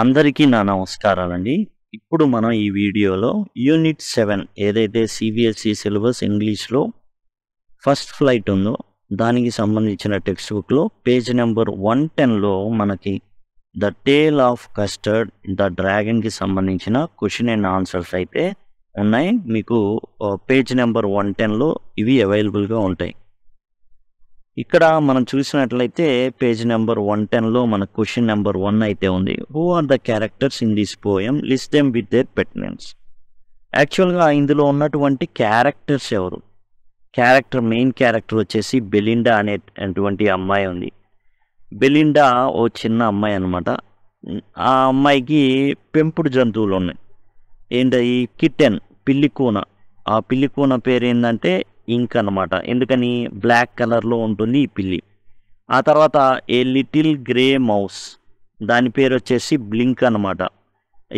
అందరికీ నా నమస్కారాలండి. ఇప్పుడు మనం ఈ వీడియోలో యూనిట్ 7 ఏదైతే సిబిఎస్ఈ సిలబస్ ఇంగ్లీష్‌లో ఫస్ట్ ఫ్లైట్ ఉందో దానికి సంబంధించిన టెక్స్ట్ బుక్‌లో పేజ్ నెంబర్ 110లో మనకి the tale of custard the డ్రాగన్‌కి సంబంధించిన క్వెషన్ అండ్ ఆన్సర్స్ అయితే ఉన్నాయి. మీకు పేజ్ నెంబర్ 110లో ఇవి అవైలబుల్‌గా ఉంటాయి. ఇక్కడ మనం చూసినట్లయితే పేజ్ నెంబర్ 110లో మన క్వశ్చన్ నెంబర్ 1 అయితే ఉంది. Who are the characters in this poem list them with their pet names. యాక్చువల్గా ఇందులో ఉన్నటువంటి క్యారెక్టర్స్ ఎవరు? మెయిన్ క్యారెక్టర్ వచ్చేసి బెలిండా అనేటువంటి అమ్మాయి ఉంది. బెలిండా ఓ చిన్న అమ్మాయి అనమాట. ఆ అమ్మాయికి పెంపుడు జంతువులు ఉన్నాయి. ఏంటది? కిటెన్, పిల్లి కూన. ఆ పిల్లి కూన పేరు ఏంటంటే ఇంక్ అనమాట. ఎందుకని? బ్లాక్ కలర్లో ఉంటుంది ఈ పిల్లి. ఆ తర్వాత ఏ లిటిల్ గ్రే మౌస్, దాని పేరు వచ్చేసి బ్లింక్ అనమాట.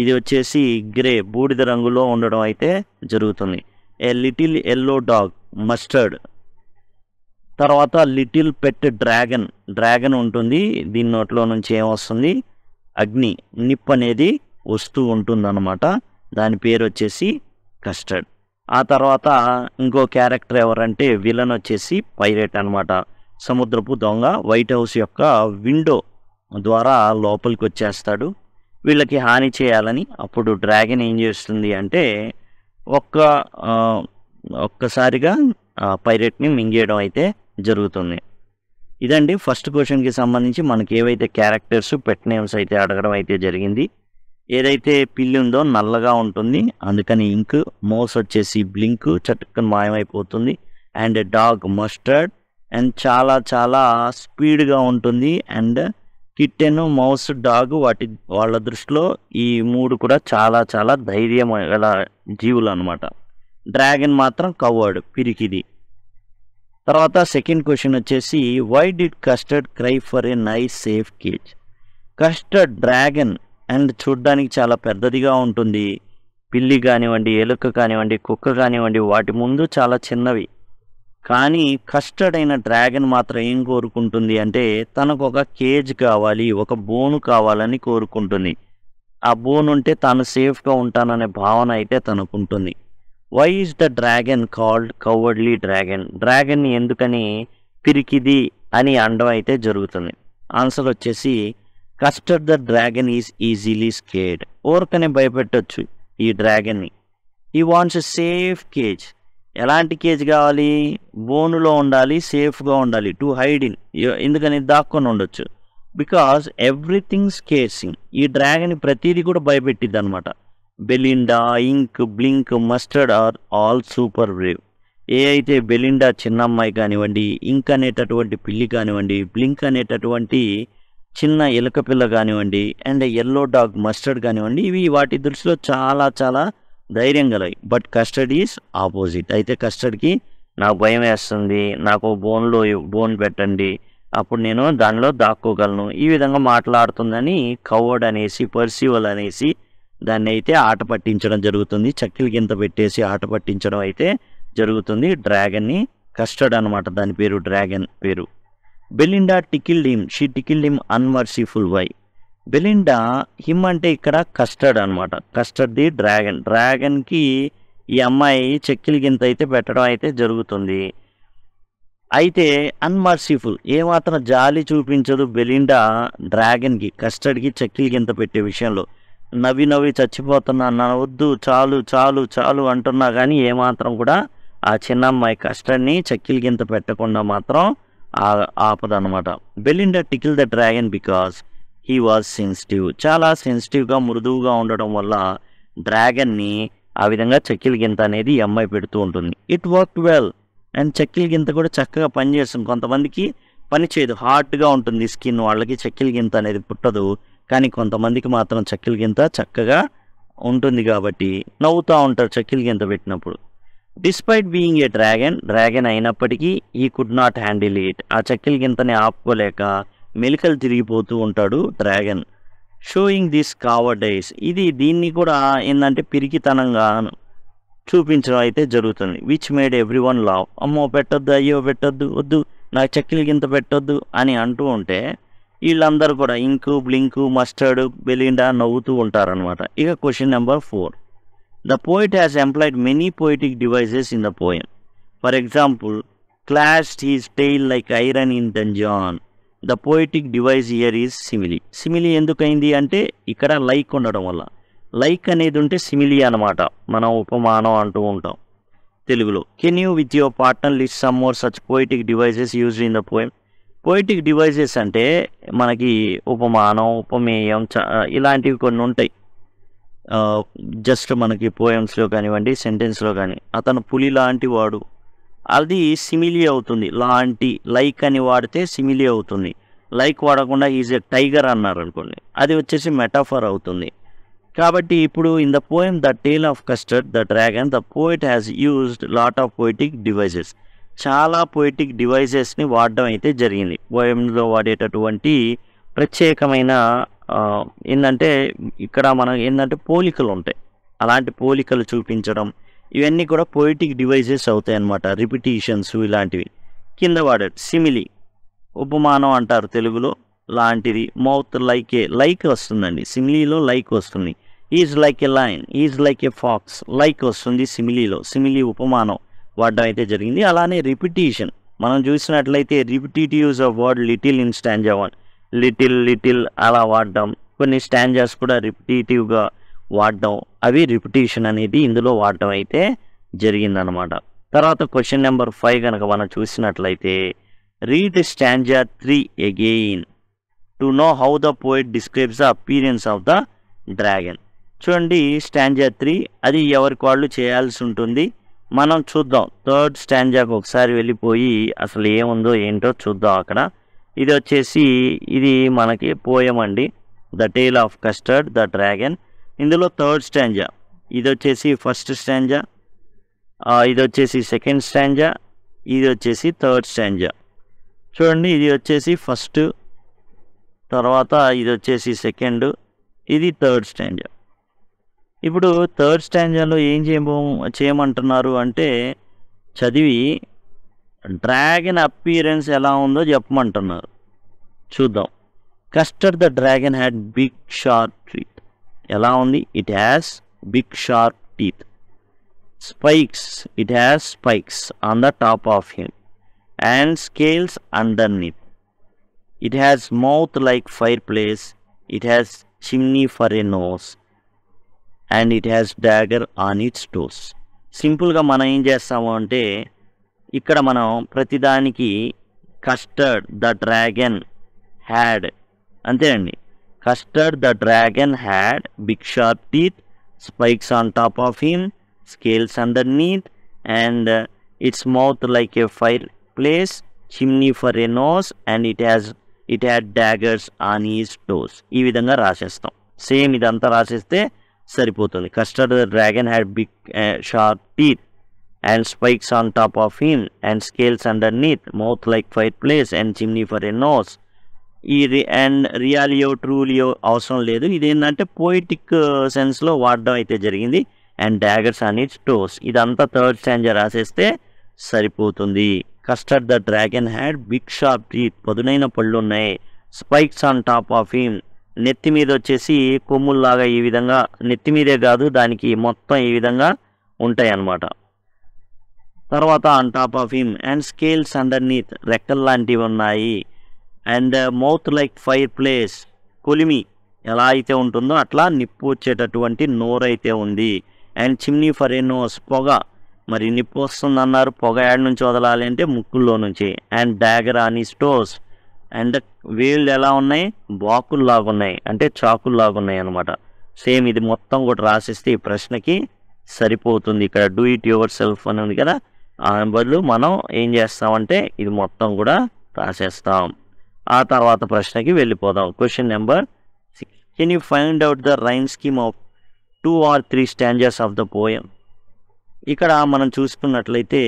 ఇది వచ్చేసి గ్రే, బూడిద రంగులో ఉండడం అయితే జరుగుతుంది. A little yellow dog mustard. తర్వాత లిటిల్ పెట్ డ్రాగన్ ఉంటుంది. దీని నోట్లో నుంచి ఏమొస్తుంది? అగ్ని, నిప్ అనేది వస్తూ ఉంటుందన్నమాట. దాని పేరు వచ్చేసి కస్టర్డ్. ఆ తర్వాత ఇంకో క్యారెక్టర్ ఎవరంటే విలన్ వచ్చేసి పైరేట్ అనమాట. సముద్రపు దొంగ. వైట్ హౌస్ యొక్క విండో ద్వారా లోపలికి వచ్చేస్తాడు వీళ్ళకి హాని చేయాలని. అప్పుడు డ్రాగన్ ఏం చేస్తుంది అంటే ఒక్కసారిగా పైరేట్ని మింగేయడం అయితే జరుగుతుంది. ఇదండి ఫస్ట్ క్వశ్చన్కి సంబంధించి మనకి ఏవైతే క్యారెక్టర్స్ పెట్ నేమ్స్ అయితే అడగడం అయితే జరిగింది. ఏదైతే పిల్లి ఉందో నల్లగా ఉంటుంది, అందుకని ఇంక్. మౌస్ వచ్చేసి బ్లింక్, చటుక్కని మాయమైపోతుంది. అండ్ డాగ్ మస్టర్డ్, అండ్ చాలా చాలా స్పీడ్గా ఉంటుంది. అండ్ కిట్టెన్, మౌస్, డాగ్ వాళ్ళ దృష్టిలో ఈ మూడు కూడా చాలా చాలా ధైర్యం గల జీవులు అనమాట. డ్రాగన్ మాత్రం కవర్డ్, పిరికిది. తర్వాత సెకండ్ క్వశ్చన్ వచ్చేసి why did Custard cry for a nice safe cage. Custard dragon and చూడ్డానికి చాలా పెద్దదిగా ఉంటుంది. పిల్లి కానివ్వండి, ఎలుక కానివ్వండి, కుక్క కానివ్వండి, వాటి ముందు చాలా చిన్నవి. కానీ కస్టర్డ్ అయిన డ్రాగన్ మాత్రం ఏం కోరుకుంటుంది అంటే తనకు ఒక కేజ్ కావాలి, ఒక బోను కావాలని కోరుకుంటుంది. ఆ బోన్ ఉంటే తాను సేఫ్గా ఉంటాననే భావన అయితే తనకుంటుంది. Why is the dragon called cowardly dragon. డ్రాగన్ని ఎందుకని పిరికిది అని అనడం అయితే జరుగుతుంది. ఆన్సర్ వచ్చేసి custard the dragon is easily scared. ఓరకనే భయపెట్టొచ్చు ఈ డ్రాగన్ని. He wants safe cage. ఎలాంటి కేజ్ కావాలి? బోనులో ఉండాలి, సేఫ్గా ఉండాలి. టు హైడ్ ఇన్, ఎందుకని దాక్కొని ఉండొచ్చు. Because everything scaring. ఈ డ్రాగన్ ప్రతిదీ కూడా భయపెట్టిద్ది అనమాట. Belinda, ink, blink, mustard are all super brave. ఏ అయితే బెలిండా చిన్న అమ్మాయి కానివ్వండి, ఇంక్ అనేటటువంటి పిల్లి కానివ్వండి, బ్లింక్ అనేటటువంటి చిన్న ఎలుక పిల్ల కానివ్వండి, అండ్ ఎల్లో డాగ్ మస్టర్డ్ కానివ్వండి, ఇవి వాటి దృష్టిలో చాలా చాలా ధైర్యం గలవి. But custard is opposite. అయితే కస్టర్డ్కి నాకు భయం వేస్తుంది, నాకు బోన్ పెట్టండి, అప్పుడు నేను దానిలో దాక్కోగలను, ఈ విధంగా మాట్లాడుతుందని కవర్డ్ అనేసి, పర్సివల్ అనేసి దాన్ని అయితే ఆట పట్టించడం జరుగుతుంది. చక్కిలి గింత పెట్టేసి ఆట పట్టించడం అయితే జరుగుతుంది డ్రాగన్ని. కస్టర్డ్ అనమాట దాని పేరు, డ్రాగన్ పేరు. Belinda tickled him, she tickled him unmercifully. Belinda, him అంటే ఇక్కడ కస్టర్డ్ అనమాట. కస్టర్డ్ ది డ్రాగన్కి ఈ అమ్మాయి చెక్కిలి గింత అయితే పెట్టడం అయితే జరుగుతుంది. అయితే అన్మర్సిఫుల్, ఏమాత్రం జాలి చూపించదు బెలిండా డ్రాగన్కి, కస్టర్డ్కి చెక్కిలి గింత పెట్టే విషయంలో. నవ్వి చచ్చిపోతున్నా, వద్దు, చాలు చాలు చాలు అంటున్నా కానీ ఏమాత్రం కూడా ఆ చిన్న అమ్మాయి కస్టర్డ్ని చెక్కిలి గింత పెట్టకుండా మాత్రం ఆపదనమాట. Belinda tickle the dragon because he was sensitive. చాలా సెన్సిటివ్గా, మృదువుగా ఉండడం వల్ల డ్రాగన్ని ఆ విధంగా చెక్కిలి గింత అనేది ఈ అమ్మాయి పెడుతూ ఉంటుంది. It work well. అండ్ చెక్కిలి గింత కూడా చక్కగా పనిచేస్తుంది. కొంతమందికి పని చేయదు, హార్డ్గా ఉంటుంది స్కిన్, వాళ్ళకి చెక్కిలి గింత అనేది పుట్టదు. కానీ కొంతమందికి మాత్రం చెక్కిలి గింత చక్కగా ఉంటుంది కాబట్టి నవ్వుతూ ఉంటారు చెక్కిలి గింత పెట్టినప్పుడు. డిస్పైట్ బీయింగ్ ఏ డ్రాగన్ అయినప్పటికీ ఈ కుడ్ నాట్ హ్యాండిల్ ఇట్. ఆ చెక్కిలి గింతని ఆపుకోలేక మెలికలు తిరిగిపోతూ ఉంటాడు డ్రాగన్. షోయింగ్ దిస్ కావర్డైస్, దీన్ని కూడా ఏంటంటే పిరికితనంగా చూపించడం అయితే జరుగుతుంది. విచ్ మేడ్ ఎవ్రీ వన్ లావ్. అమ్మో పెట్టొద్దు, అయ్యో పెట్టొద్దు, వద్దు, నాకు చెక్కిలి గింత పెట్టొద్దు అని అంటూ ఉంటే వీళ్ళందరూ కూడా ఇంకు, బ్లింకు, మస్టర్డ్, బెలిండా నవ్వుతూ ఉంటారనమాట. ఇక question number 4. The poet has employed many poetic devices in the poem. For example, clashed his tail like iron in dungeon. The poetic device here is simile. Simile ఎందుకైంది అంటే ఇక్కడ like ఉండడం వల్ల. Like అనేది ఉంటే సిమిలీ అనమాట. మనం ఉపమానం అంటూ ఉంటాం తెలుగులో. Can you with your partner list some more such poetic devices used in the poem. Poetic devices అంటే మనకి ఉపమానం, ఉపమేయం ఇలాంటివి కొన్ని ఉంటాయి. జస్ట్ మనకి పోయమ్స్లో కానివ్వండి, సెంటెన్స్లో కానీ. అతను పులి లాంటి వాడు, అది సిమిలీ అవుతుంది. లాంటి, లైక్ అని వాడితే సిమిలీ అవుతుంది. లైక్ వాడకుండా ఈజ్ ఎ టైగర్ అన్నారు అనుకోండి, అది వచ్చేసి మెటాఫర్ అవుతుంది. కాబట్టి ఇప్పుడు in the poem the tale of custard the dragon the poet has used lot of poetic devices. చాలా పోయిటిక్ డివైజెస్ని వాడడం అయితే జరిగింది. పోయంలో వాడేటటువంటి ప్రత్యేకమైన ఏంటంటే ఇక్కడ మనం ఏంటంటే పోలికలు ఉంటాయి. అలాంటి పోలికలు చూపించడం ఇవన్నీ కూడా పోయిటిక్ డివైజెస్ అవుతాయి అన్నమాట. రిపిటీషన్స్ ఇలాంటివి. కింద వాడాడు సిమిలీ, ఉపమానం అంటారు తెలుగులో, లాంటిది. మౌత్ లైక్ ఏ, లైక్ వస్తుందండి సిమిలీలో, లైక్ వస్తుంది. Is like a lion, is like a fox, like వస్తుంది సిమిలీలో. సిమిలీ ఉపమానం వాడడం అయితే జరిగింది. అలానే రిపిటీషన్ మనం చూసినట్లయితే repetitives of word little in stanza 1, little little అలా వాడడం. కొన్ని స్టాంజాస్ కూడా రిపిటేటివ్గా వాడడం, అవి రిపిటీషన్ అనేది ఇందులో వాడడం అయితే జరిగిందనమాట. తర్వాత క్వశ్చన్ నెంబర్ 5 కనుక మనం చూసినట్లయితే, read stanza 3 again to know how the poet describes the appearance of the dragon. చూడండి స్టాంజా 3 అది ఎవరికి వాళ్ళు చేయాల్సి ఉంటుంది. మనం చూద్దాం. థర్డ్ స్టాంజాకు ఒకసారి వెళ్ళిపోయి అసలు ఏముందో ఏంటో చూద్దాం అక్కడ. ఇది వచ్చేసి ఇది మనకి పోయం అండి, the tale of custard the dragon. ఇందులో థర్డ్ స్టాంజా, ఇది వచ్చేసి ఫస్ట్ స్టాంజా, ఇది వచ్చేసి సెకండ్ స్టాంజా, ఇది వచ్చేసి థర్డ్ స్టాంజా. చూడండి ఇది వచ్చేసి ఫస్ట్, తర్వాత ఇది వచ్చేసి సెకండ్, ఇది థర్డ్ స్టాంజా. ఇప్పుడు థర్డ్ స్టాంజాలో ఏం చేయమంటున్నారు అంటే చదివి డ్రాగన్ అపీరెన్స్ ఎలా ఉందో చెప్పమంటున్నారు. చూద్దాం. Custard the dragon had big sharp teeth. ఎలా ఉంది? It has big sharp teeth. Spikes, it has spikes on the top of him and scales underneath. It has mouth like fireplace. It has chimney for a nose and it has dagger on its toes. సింపుల్గా మనం ఏం చేస్తాము అంటే ఇక్కడ మనం ప్రతిదానికి Custard the dragon had అంతేనండి. Custard the dragon had big sharp teeth, spikes on top of him, scales underneath and its mouth like a fire place, chimney for a nose and it had daggers on his toes. ఈ విధంగా రాసేస్తాం. Same ఇదంతా రాసేస్తే సరిపోతుంది. Custard the dragon had big sharp teeth and spikes on top of him and scales underneath, mouth like fireplace and chimney for a nose. ఈ and realio trulio అవసరం లేదు. ఇదేంటంటే poetic సెన్స్లో వాడడం అయితే జరిగింది. And daggers on its toes, ఇదంతా third stanza రాసేస్తే సరిపోతుంది. Custard the dragon had big sharp teeth, పదునైన పళ్ళు ఉన్నాయి. Spikes on top of him, నెత్తి మీద వచ్చేసి కొమ్ముల్లాగా ఈ విధంగా, నెత్తి మీదే కాదు దానికి మొత్తం ఈ విధంగా ఉంటాయి అన్నమాట. తర్వాత on top of him and scales underneath, రెక్కల్ లాంటివి ఉన్నాయి. And mouth like fireplace, కొలిమి ఎలా అయితే ఉంటుందో అట్లా నిప్పు వచ్చేటటువంటి నోరు అయితే ఉంది. And chimney for a nose, పొగ, మరి నిప్పు వస్తుంది అన్నారు, పొగ యాడ్ నుంచి వదలాలి అంటే ముక్కుల్లో నుంచి. And Dagar on his toes, and వేళ్ళు ఎలా ఉన్నాయి? బాకుల్లాగా ఉన్నాయి, అంటే చాకుల్లాగా ఉన్నాయి అనమాట. సేమ్ ఇది మొత్తం కూడా రాసిస్తే ఈ ప్రశ్నకి సరిపోతుంది. ఇక్కడ డూ ఇట్ యువర్ సెల్ఫ్ అని ఉంది కదా, ఆ బదులు మనం ఏం చేస్తామంటే ఇది మొత్తం కూడా రాసేస్తాం. ఆ తర్వాత ప్రశ్నకి వెళ్ళిపోదాం. Question number 6. Can you find out the rhyme scheme of 2 or 3 స్టాంజర్స్ of the poem? ఇక్కడ మనం చూసుకున్నట్లయితే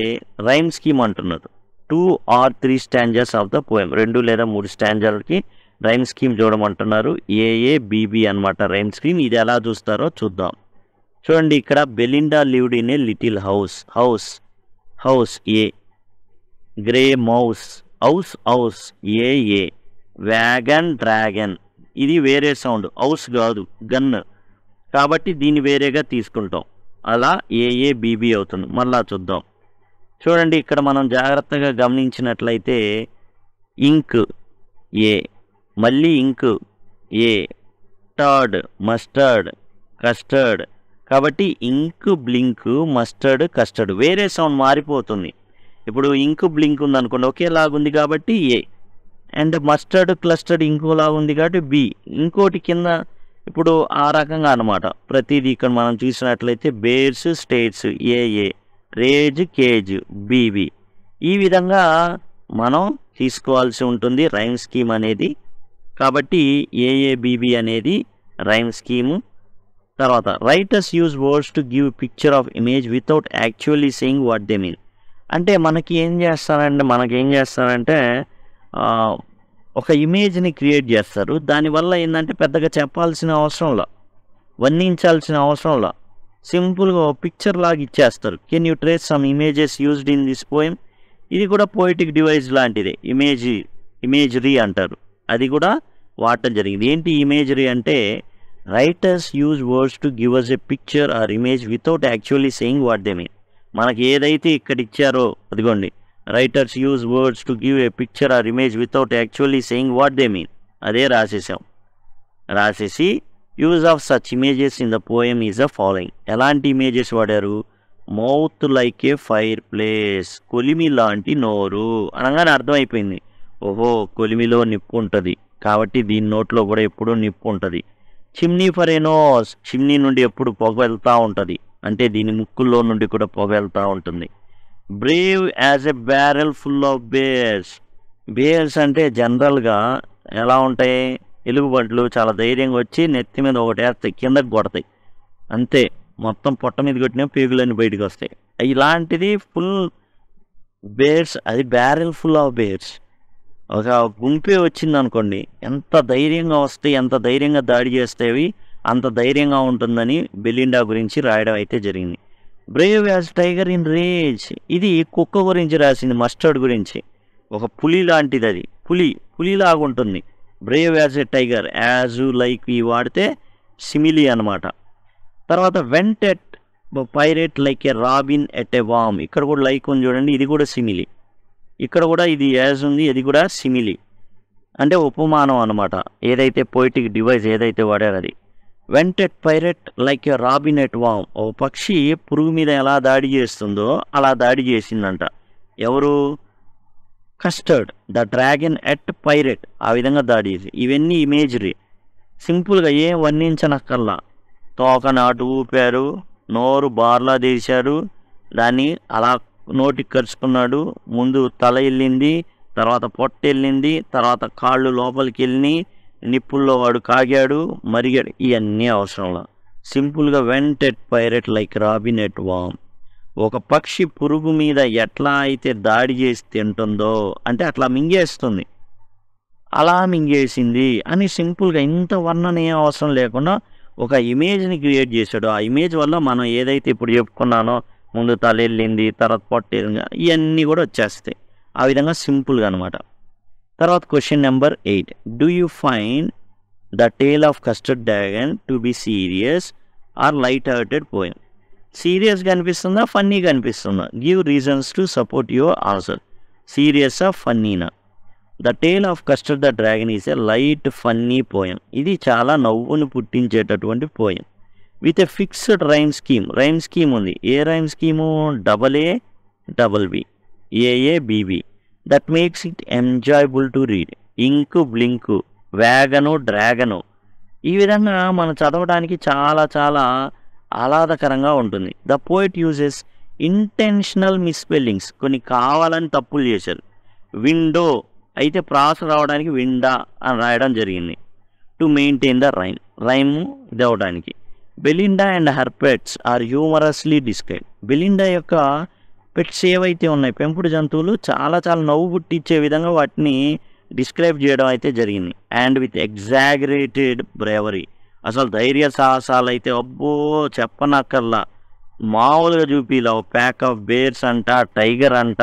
రైమ్ స్కీమ్ అంటున్నారు. 2 or 3 స్టాంజర్స్ ఆఫ్ ద పోయం, 2 లేదా 3 స్టాంజర్లకి రైమ్ స్కీమ్ చూడమంటున్నారు. ఏఏ బీబీ అనమాట రైమ్ స్కీమ్. ఇది ఎలా చూస్తారో చూద్దాం. చూడండి ఇక్కడ Belinda lived in a little house, house house a. Grey mouse, house house a a. Wagon dragon ఇది వేరే సౌండ్, హౌస్ కాదు గన్, కాబట్టి దీన్ని వేరేగా తీసుకుంటాం. అలా ఏఏబిబి అవుతుంది. మళ్ళా చూద్దాం. చూడండి ఇక్కడ మనం జాగ్రత్తగా గమనించినట్లయితే ఇంక్ ఏ, మళ్ళీ ఇంక్ ఏ, టర్డ్ మస్టర్డ్, కస్టర్డ్, కాబట్టి ఇంక్ బ్లింక్ మస్టర్డ్ కస్టర్డ్ వేరే సౌండ్ మారిపోతుంది. ఇప్పుడు ఇంక్ బ్లింక్ ఉందనుకోండి ఒకేలాగుంది కాబట్టి ఏ, అండ్ మస్టర్డ్ క్లస్టర్డ్ ఇంకోలాగా ఉంది కాబట్టి బి, ఇంకోటి కింద ఇప్పుడు ఆ రకంగా అనమాట. ప్రతిదీ ఇక్కడ మనం చూసినట్లయితే బేర్స్ స్టేట్స్ ఏఏ, రేజ్ కేజ్ బీబీ, ఈ విధంగా మనం తీసుకోవాల్సి ఉంటుంది రైమ్ స్కీమ్ అనేది. కాబట్టి ఏఏబిబి అనేది రైమ్ స్కీము. తర్వాత writers use words to give picture of image without actually saying what they mean. అంటే మనకేం చేస్తారంటే ఒక ఇమేజ్ని క్రియేట్ చేస్తారు. దానివల్ల ఏంటంటే పెద్దగా చెప్పాల్సిన అవసరంలా, వర్ణించాల్సిన అవసరంలా, సింపుల్గా పిక్చర్ లాగా ఇచ్చేస్తారు. Can you trace some images used in this poem. ఇది కూడా పోయిటిక్ డివైస్ లాంటిదే, ఇమేజరీ అంటారు. అది కూడా వాడటం జరిగింది. ఏంటి ఇమేజరీ అంటే writers use words to give us a picture or image without actually saying what they mean. మనకి ఏదైతే ఇక్కడ ఇచ్చారో అదిగోండి, writers use words to give a picture or image without actually saying what they mean, అదే రాసేసి use of such images in the poem is the following. ఎలాంటి images వాడారు? Mouth like a fireplace, కొలిమి లాంటి నోరు అనగానే అర్థమైపోయింది, ఓహో కొలిమిలో నిప్పు ఉంటుంది కాబట్టి దీని నోట్లో కూడా ఎప్పుడూ నిప్పు ఉంటుంది. Chimney for a nose, chimney నుండి ఎప్పుడు పొగ వెళ్తూ ఉంటుంది, అంటే దీని ముక్కుల్లో నుండి కూడా పొగ వెళ్తూ ఉంటుంది. Brave as a barrel full of bears అంటే జనరల్గా ఎలా ఉంటాయి, ఎలుగుబంట్లు చాలా ధైర్యంగా వచ్చి నెత్తి మీద ఒకటి వేస్తాయి, కిందకి కొడతాయి, అంతే మొత్తం పొట్ట మీద కొట్టిన పేగులన్నీ బయటకు వస్తాయి. ఇలాంటిది ఫుల్ బేర్స్, అది బ్యారెల్ ఫుల్ ఆఫ్ బేర్స్. ఒక గుంపే వచ్చింది అనుకోండి, ఎంత ధైర్యంగా వస్తాయి, ఎంత ధైర్యంగా దాడి చేస్తేవి అంత ధైర్యంగా ఉంటుందని బెలిండా గురించి రాయడం అయితే జరిగింది. Brave as tiger in rage, ఇది కుక్క గురించి రాసింది, మస్టర్డ్ గురించి. ఒక పులి లాంటిది, అది పులిలాగా ఉంటుంది. Brave as a tiger, as like ఈ వాడితే సిమిలీ అనమాట. తర్వాత went at pirate like a robin at a worm, ఇక్కడ కూడా లైక్ ఉంది చూడండి, ఇది కూడా సిమిలీ. ఇక్కడ కూడా ఇది యాజ్ ఉంది, ఇది కూడా సిమిలీ, అంటే ఉపమానం అనమాట. ఏదైతే పోయిటిక్ డివైస్ ఏదైతే వాడారు అది. Went at pirate like a robin at worm, ఓ పక్షి పురుగు మీద ఎలా దాడి చేస్తుందో అలా దాడి చేసిందంట. ఎవరు? Custard the dragon at parrot, ఆ విధంగా దాడి చేసి. ఇవన్నీ ఇమేజరీ, సింపుల్గా ఏం వర్ణించనక్కర్లా. తోక నాటు ఊపారు, నోరు బార్లా తీశారు, దాన్ని అలా నోటికి కరుచుకున్నాడు, ముందు తల వెళ్ళింది, తర్వాత పొట్ట వెళ్ళింది, తర్వాత కాళ్ళు లోపలికి వెళ్ళి నిప్పుల్లో వాడు కాగాడు, మరిగాడు. ఇవన్నీ అవసరంలా, సింపుల్గా went at pirate like robin at worm. ఒక పక్షి పురుగు మీద ఎట్లా అయితే దాడి చేసి తింటుందో, అంటే అట్లా మింగేస్తుంది, అలా మింగేసింది అని సింపుల్గా, ఇంత వర్ణన ఏం అవసరం లేకుండా ఒక ఇమేజ్ని క్రియేట్ చేశాడు. ఆ ఇమేజ్ వల్ల మనం ఏదైతే ఇప్పుడు చెప్పుకున్నానో, ముందు తల వెళ్ళింది, తర్వాత పొట్ట వెళ్ళింది, ఇవన్నీ కూడా వచ్చేస్తాయి. ఆ విధంగా సింపుల్గా అనమాట. తర్వాత question number 8, do you find the tale of custard dragon to be serious or light hearted poem? సీరియస్గా అనిపిస్తుందా, ఫన్నీగా అనిపిస్తుందా? Give reasons to support your answer. సీరియసా, ఫన్నీనా? The tale of custard the dragon is a light funny poem. ఇది చాలా నవ్వును పుట్టించేటటువంటి poem. With a fixed rhyme scheme ఉంది. ఏ rhyme scheme? AA, BB. That makes it enjoyable to read. Ink blink, వ్యాగను dragon, ఈ విధంగా మనం చదవడానికి చాలా చాలా ఆహ్లాదకరంగా ఉంటుంది. ద పోయిట్ యూజెస్ ఇంటెన్షనల్ మిస్స్పెల్లింగ్స్, కొన్ని కావాలని తప్పులు చేశారు. విండో అయితే ప్రాస రావడానికి విండా అని రాయడం జరిగింది. టు మెయింటైన్ ద రైమ్ ఇది అవడానికి. Belinda and her pets are humorously describe. Belinda యొక్క పెట్స్ ఏవైతే ఉన్నాయి, పెంపుడు జంతువులు, చాలా చాలా నవ్వు పుట్టించే విధంగా వాటిని డిస్క్రైబ్ చేయడం అయితే జరిగింది. అండ్ విత్ ఎగ్జాగరేటెడ్ బ్రేవరీ, అసలు ధైర్య సాహసాలు అయితే అబ్బో చెప్పనక్కర్లా, మామూలుగా చూపిలా. ప్యాక్ ఆఫ్ బేర్స్ అంట, టైగర్ అంట,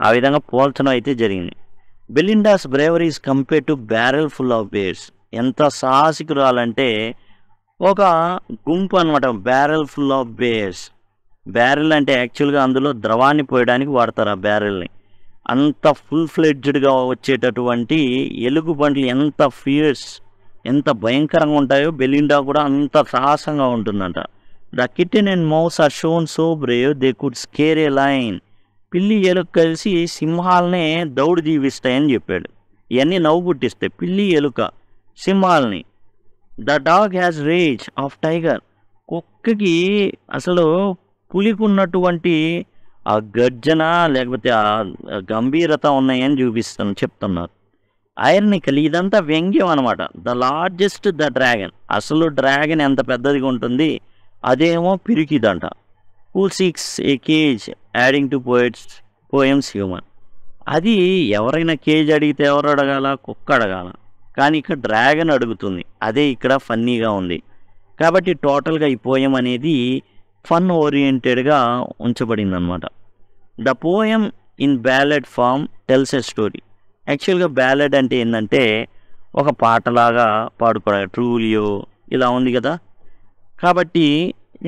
ఆ విధంగా పోల్చడం అయితే జరిగింది. Belinda's bravery is compare to barrel full of bears. ఎంత సాహసికురాలంటే ఒక గుంపు అనమాట, barrel full of bears. Barrel అంటే యాక్చువల్గా అందులో ద్రవాన్ని పోయడానికి వాడతారు ఆ బ్యారెల్ని. అంత ఫుల్ ఫ్లెడ్జ్డ్గా వచ్చేటటువంటి ఎలుగుబంట్లు ఎంత ఫియర్స్, ఎంత భయంకరంగా ఉంటాయో బెలిండా కూడా అంత సాహసంగా ఉంటుందంట. The kitten and mouse are shown so brave they could scare a lion. పిల్లి ఎలుక కలిసి సింహాలనే దౌడు జీవిస్తాయని చెప్పాడు. ఇవన్నీ నవ్వు పుట్టిస్తాయి. పిల్లి ఎలుక సింహాలని. The dog has rage of tiger. కుక్కకి అసలు పులికి ఉన్నటువంటి ఆ గర్జన లేకపోతే ఆ గంభీరత ఉన్నాయని చెప్తున్నారు. ఐరనికల్ ఇదంతా వ్యంగ్యం అనమాట. The largest the dragon. అసలు డ్రాగన్ ఎంత పెద్దదిగా ఉంటుంది, అదేమో పిరికిదంట. Who seeks a cage adding to poems human. అది ఎవరైనా కేజ్ అడిగితే ఎవరు అడగాల? కుక్క అడగాల. కానీ ఇక్కడ డ్రాగన్ అడుగుతుంది. అదే ఇక్కడ ఫన్నీగా ఉంది. కాబట్టి టోటల్గా ఈ పోయం అనేది ఫన్ ఓరియంటెడ్గా ఉంచబడింది అనమాట. The poem in ballad form tells a story. యాక్చువల్గా బ్యాలెడ్ అంటే ఏంటంటే ఒక పాటలాగా పాడుకోవడం. ట్రూలియో ఇలా ఉంది కదా. కాబట్టి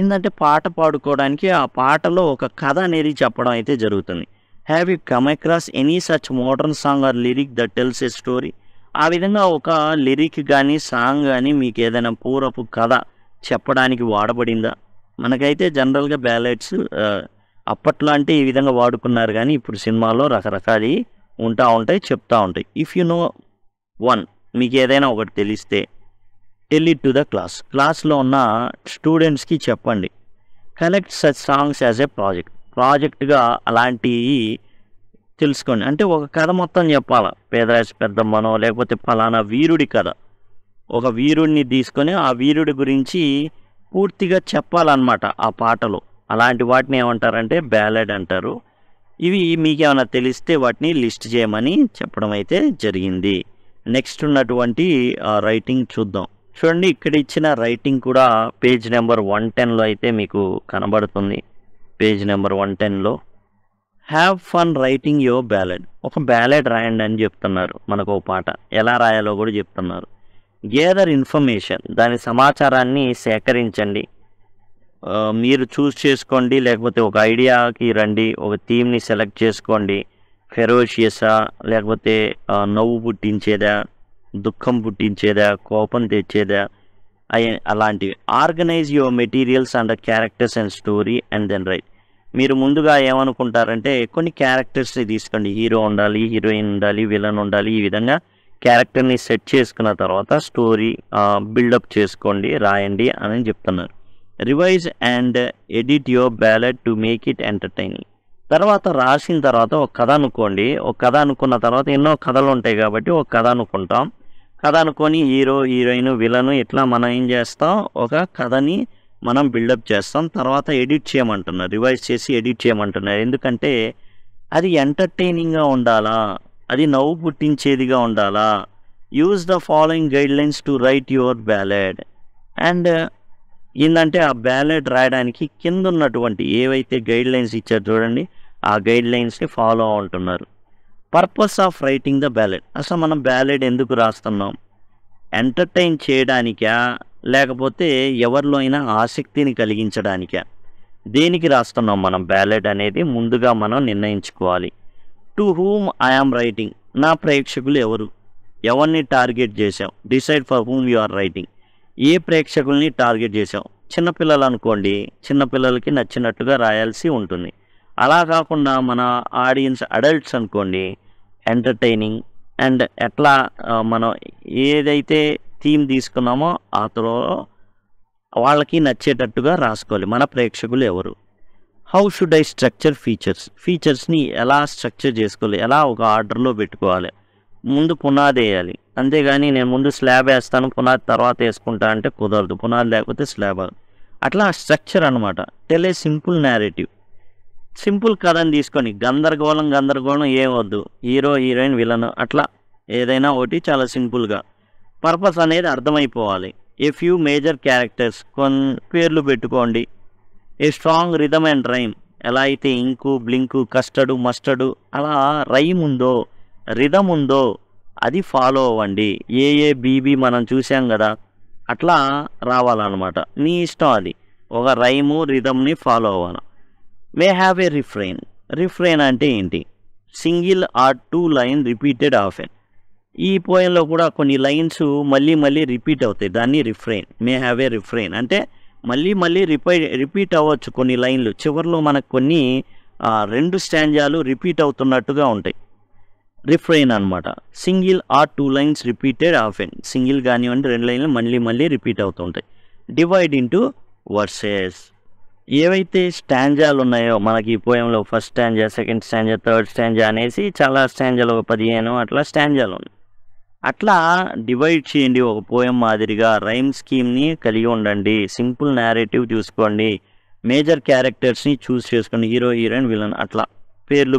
ఏంటంటే పాట పాడుకోవడానికి ఆ పాటలో ఒక కథ అనేది చెప్పడం అయితే జరుగుతుంది. Have you come across any such modern song or lyric that tells a story? ఆ విధంగా ఒక లిరిక్ కానీ సాంగ్ కానీ మీకు ఏదైనా పూర్వపు కథ చెప్పడానికి వాడబడిందా? మనకైతే జనరల్గా బ్యాలెడ్స్ అప్పట్లో అంటే ఈ విధంగా వాడుకున్నారు, కానీ ఇప్పుడు సినిమాలో రకరకాలు ఉంటాయి, చెప్తూ ఉంటాయి. ఇఫ్ యు నో వన్, మీకు ఏదైనా ఒకటి తెలిస్తే టెల్ ఇట్ టు ద క్లాస్లో ఉన్న స్టూడెంట్స్కి చెప్పండి. Collect such songs as a ప్రాజెక్ట్గా అలాంటివి తెలుసుకోండి. అంటే ఒక కథ మొత్తం చెప్పాలా, పేదరాశి పెద్దమ్మనో లేకపోతే ఫలానా వీరుడి కథ, ఒక వీరుడిని తీసుకొని ఆ వీరుడి గురించి పూర్తిగా చెప్పాలన్నమాట ఆ పాటలో. అలాంటి వాటిని ఏమంటారంటే బ్యాలెడ్ అంటారు. ఇవి మీకేమైనా తెలిస్తే వాటిని లిస్ట్ చేయమని చెప్పడం అయితే జరిగింది. నెక్స్ట్ ఉన్నటువంటి రైటింగ్ చూద్దాం. చూడండి, ఇక్కడ ఇచ్చిన రైటింగ్ కూడా పేజ్ నెంబర్ 110లో అయితే మీకు కనబడుతుంది. పేజ్ నెంబర్ 110లో have fun writing your ballad. ఒక బ్యాలెడ్ రాయండి అని చెప్తున్నారు. మనకు ఒక పాట ఎలా రాయాలో కూడా చెప్తున్నారు. గేదర్ ఇన్ఫర్మేషన్, దాని సమాచారాన్ని సేకరించండి. మీరు చూస్ చేసుకోండి, లేకపోతే ఒక ఐడియాకి రండి, ఒక థీమ్ని సెలెక్ట్ చేసుకోండి. ఫెరోషియసా, లేకపోతే నవ్వు పుట్టించేదా, దుఃఖం పుట్టించేదా, కోపం తెచ్చేదా, అలాంటివి. Organise your materials and characters and story and then write. మీరు ముందుగా ఏమనుకుంటారంటే కొన్ని క్యారెక్టర్స్ని తీసుకోండి. హీరో ఉండాలి, హీరోయిన్ ఉండాలి, విలన్ ఉండాలి. ఈ విధంగా క్యారెక్టర్ని సెట్ చేసుకున్న తర్వాత స్టోరీ బిల్డప్ చేసుకోండి, రాయండి అని చెప్తున్నారు. Revise and edit your ballad to make it entertaining. తర్వాత రాసిన తర్వాత ఒక కథ అనుకోండి. ఒక కథ అనుకున్న తర్వాత ఎన్నో కథలు ఉంటాయి కాబట్టి ఒక కథ అనుకుంటాం. కథ అనుకొని హీరో, హీరోయిన్, విలను ఇట్లా మనం ఏం చేస్తాం, ఒక కథని మనం బిల్డప్ చేస్తాం. తర్వాత ఎడిట్ చేయమంటున్నారు, రివైజ్ చేసి ఎడిట్ చేయమంటున్నారు. ఎందుకంటే అది ఎంటర్టైనింగ్గా ఉండాలా, అది నవ్వు పుట్టించేదిగా ఉండాలా. Use the following guidelines to right your ballad. And ఏంటంటే ఆ బ్యాలెడ్ రాయడానికి కింద ఉన్నటువంటి ఏవైతే గైడ్లైన్స్ ఇచ్చారు చూడండి, ఆ గైడ్లైన్స్ని ఫాలో అవుతున్నారు. Purpose of writing the ballad. అసలు మనం బ్యాలెడ్ ఎందుకు రాస్తున్నాం? ఎంటర్టైన్ చేయడానికా, లేకపోతే ఎవరిలో అయినా ఆసక్తిని కలిగించడానికా? దేనికి రాస్తున్నాం మనం బ్యాలెడ్ అనేది ముందుగా మనం నిర్ణయించుకోవాలి. To whom I am writing. నా ప్రేక్షకులు ఎవరు, ఎవరిని టార్గెట్ చేసాం. Decide for whom you are writing. ఏ ప్రేక్షకుల్ని టార్గెట్ చేసాం. చిన్నపిల్లలు అనుకోండి, చిన్నపిల్లలకి నచ్చినట్టుగా రాయాల్సి ఉంటుంది. అలా కాకుండా మన ఆడియన్స్ అడల్ట్స్ అనుకోండి, ఎంటర్టైనింగ్ అండ్ ఎట్లా మనం ఏదైతే థీమ్ తీసుకున్నామో ఆ త్రోలో వాళ్ళకి నచ్చేటట్టుగా రాసుకోవాలి. మన ప్రేక్షకులు ఎవరు. హౌ షుడ్ ఐ స్ట్రక్చర్ ఫీచర్స్ని ఎలా స్ట్రక్చర్ చేసుకోవాలి, ఎలా ఒక ఆర్డర్లో పెట్టుకోవాలి. ముందు పునాది వేయాలి, అంతేగాని నేను ముందు స్లాబ్ వేస్తాను పునాది తర్వాత వేసుకుంటా అంటే కుదరదు. పునాది లేకపోతే స్లాబ్. అట్లా స్ట్రక్చర్ అనమాట. Tell a simple narrative. Simple కథని తీసుకొని గందరగోళం ఏం వద్దు. హీరో, హీరోయిన్, విలన్ అట్లా ఏదైనా ఒకటి చాలా సింపుల్గా. పర్పస్ అనేది అర్థమైపోవాలి. ఏ ఫ్యూ మేజర్ క్యారెక్టర్స్, కొన్ని పేర్లు పెట్టుకోండి. A strong rhythm and rhyme. ఎలా అయితే ఇంకు, బ్లింకు, కస్టర్డు, మస్టర్డు అలా రైమ్ ఉందో రిథమ్ ఉందో అది ఫాలో అవ్వండి. ఏఏబీబీ మనం చూసాం కదా, అట్లా రావాలన్నమాట. మీ ఇష్టం అది. ఒక రైము రిథమ్ని ఫాలో అవ్వాలి. May have a refrain. Refrain అంటే ఏంటి? Single or 2 line repeated often. ఈ పోయంలో కూడా కొన్ని లైన్స్ మళ్ళీ మళ్ళీ రిపీట్ అవుతాయి. దాన్ని refrain. May have a refrain అంటే మళ్ళీ మళ్ళీ రిపీట్ అవ్వచ్చు కొన్ని లైన్లు. చివరిలో మనకు కొన్ని 2 స్టాంజాలు రిపీట్ అవుతున్నట్టుగా ఉంటాయి. రిఫ్రెయిన్ అనమాట. Single or 2 lines repeated often. Single కానివ్వండి 2 లైన్లు మళ్ళీ మళ్ళీ రిపీట్ అవుతూ ఉంటాయి. Divide into verses. ఏవైతే స్టాంజాలు ఉన్నాయో మనకి ఈ పోయంలో first stanza, second stanza, third stanza అనేసి చాలా స్టాంజాలు 15 అట్లా స్టాంజాలు ఉన్నాయి. అట్లా డివైడ్ చేయండి ఒక పోయం మాదిరిగా. రైమ్ స్కీమ్ని కలిగి ఉండండి. సింపుల్ నేరేటివ్ చూసుకోండి. మేజర్ క్యారెక్టర్స్ని చూస్ చేసుకోండి. హీరో, హీరోయిన్, విలన్ అట్లా పేర్లు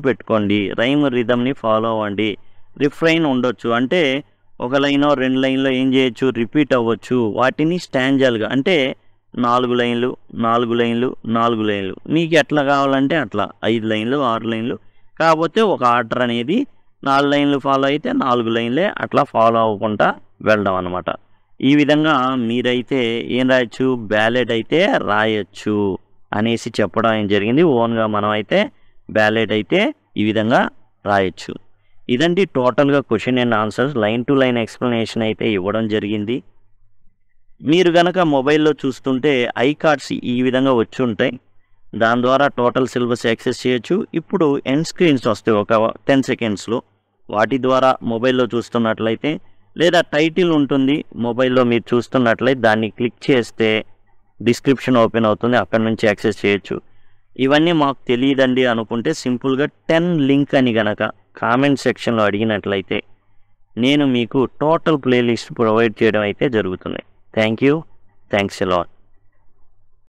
పెట్టుకోండి. రైమ్ రిథమ్ని ఫాలో అవ్వండి. రిఫ్రెయిన్ ఉండొచ్చు అంటే ఒక లైనో 2 లైన్లో ఏం చేయొచ్చు, రిపీట్ అవ్వచ్చు. వాటిని స్టాంజాలుగా అంటే 4 లైన్లు 4 లైన్లు 4 లైన్లు మీకు ఎట్లా కావాలంటే అట్లా 5 లైన్లు 6 లైన్లు. కాకపోతే ఒక ఆర్డర్ అనేది 4 లైన్లు ఫాలో అయితే 4 లైన్లే అట్లా ఫాలో అవ్వకుండా వెళ్ళడం అనమాట. ఈ విధంగా మీరైతే ఏం రాయొచ్చు, బ్యాలెట్ అయితే రాయొచ్చు అనేసి చెప్పడం జరిగింది. ఓన్గా మనం అయితే బ్యాలెట్ అయితే ఈ విధంగా రాయొచ్చు. ఇదండి టోటల్గా question and answers. Line to line explanation అయితే ఇవ్వడం జరిగింది. మీరు కనుక మొబైల్లో చూస్తుంటే ఐ కార్డ్స్ ఈ విధంగా వచ్చి ఉంటాయి. దాని ద్వారా టోటల్ సిలబస్ యాక్సెస్ చేయొచ్చు. ఇప్పుడు ఎండ్ స్క్రీన్స్ వస్తాయి ఒక 10 సెకండ్స్లో. వాటి ద్వారా మొబైల్లో చూస్తున్నట్లయితే లేదా టైటిల్ ఉంటుంది మొబైల్లో మీరు చూస్తున్నట్లయితే దాన్ని క్లిక్ చేస్తే డిస్క్రిప్షన్ ఓపెన్ అవుతుంది. అక్కడ నుంచి యాక్సెస్ చేయొచ్చు. ఇవన్నీ మాకు తెలియదండి అనుకుంటే సింపుల్గా 10 లింక్ అని గనక కామెంట్ సెక్షన్లో అడిగినట్లయితే నేను మీకు టోటల్ ప్లేలిస్ట్ ప్రొవైడ్ చేయడం అయితే జరుగుతుంది. Thank you. Thanks a lot.